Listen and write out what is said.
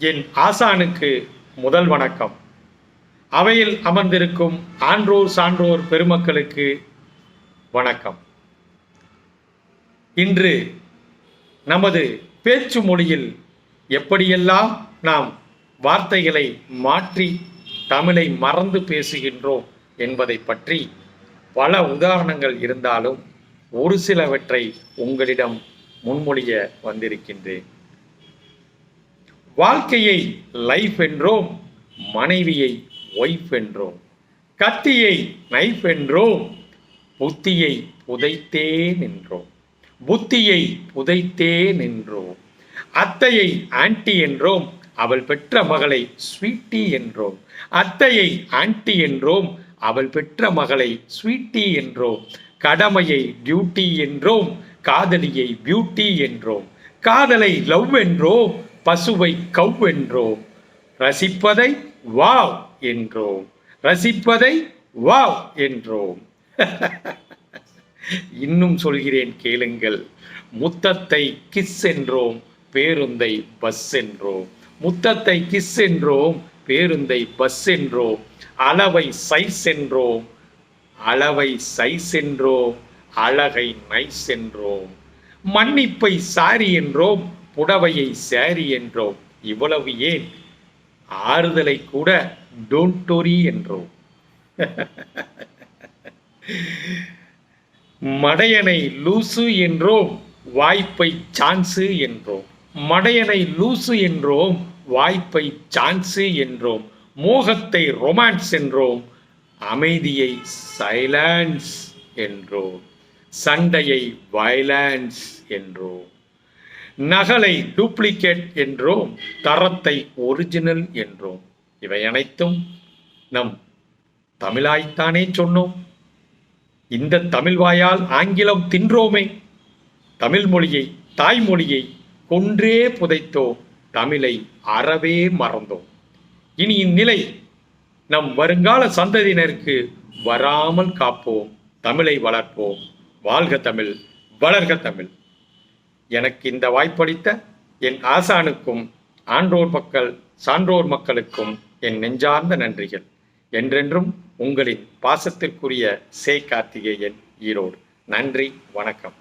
என் ஆசானுக்கு முதல் வணக்கம். அவையில் அமர்ந்திருக்கும் ஆன்றோர் சான்றோர் பெருமக்களுக்கு வணக்கம். இன்று நமது பேச்சு மொழியில் எப்படியெல்லாம் நாம் வார்த்தைகளை மாற்றி தமிழை மறந்து பேசுகின்றோம் என்பதை பற்றி பல உதாரணங்கள் இருந்தாலும் ஒரு சிலவற்றை உங்களிடம் முன்மொழிய வந்திருக்கின்றேன். வாழ்க்கையை லைஃப் என்றோம், மனைவியை ஒய்ஃப் என்றோம், கத்தியை நைஃப் என்றோம், புத்தியை புதைத்தே நின்றோம், புத்தியை புதைத்தே நின்றோம், அத்தையை ஆன்டி என்றோம், அவள் பெற்ற மகளை ஸ்வீட்டி என்றோம், அத்தையை ஆன்டி என்றோம், அவள் பெற்ற மகளை ஸ்வீட்டி என்றோம், கடமையை டியூட்டி என்றோம், காதலியை பியூட்டி என்றோம், காதலை லவ் என்றோம், பசுவை கவ் என்றோம், ரசிப்பதை வாவ் என்றோம், ரசிப்பதை வாவ் என்றோம். இன்னும் சொல்கிறேன் கேளுங்கள். முத்தத்தை கிஸ் என்றோம், பேருந்தை பஸ் என்றோம், முத்தத்தை கிஸ் என்றோம், பேருந்தை பஸ் என்றோம், அளவை சைஸ் என்றோம், அளவை சைஸ் என்றோம், அழகை நைஸ் என்றோம், மன்னிப்பை சாரி என்றோம், புடவையை சாரி என்றோம், இவ்வளவு ஏன் ஆறுதலை கூட டோன்டோரி என்றோம். மடையனை லூசு என்றோம், வாய்ப்பை சான்ஸு என்றோம், மடையனை லூசு என்றோம், வாய்ப்பை சான்ஸு என்றோம், மோகத்தை ரொமான்ஸ் என்றோம், அமைதியை சைலன்ஸ் என்றோம், சண்டையை வயலன்ஸ் என்றோம், நகலை டூப்ளிகேட் என்றோம், தரத்தை ஒரிஜினல் என்றோம். இவை அனைத்தும் நம் தமிழாய்த்தானே சொன்னோம். இந்த தமிழ் வாயால் ஆங்கிலம் தின்றோமே. தமிழ் மொழியை, தாய்மொழியை கொன்றே புதைத்தோம், தமிழை அறவே மறந்தோம். இனி இந்நிலை நம் வருங்கால சந்ததியினருக்கு வராமல் காப்போம், தமிழை வளர்ப்போம். வாழ்க தமிழ், வளர்க தமிழ். எனக்கு இந்த வாய்ப்பளித்த என் ஆசானுக்கும் ஆன்றோர் மக்கள் சான்றோர் மக்களுக்கும் என் நெஞ்சார்ந்த நன்றிகள். என்றென்றும் உங்களின் பாசத்திற்குரிய சே. கார்த்திகேயன், ஈரோடு. நன்றி, வணக்கம்.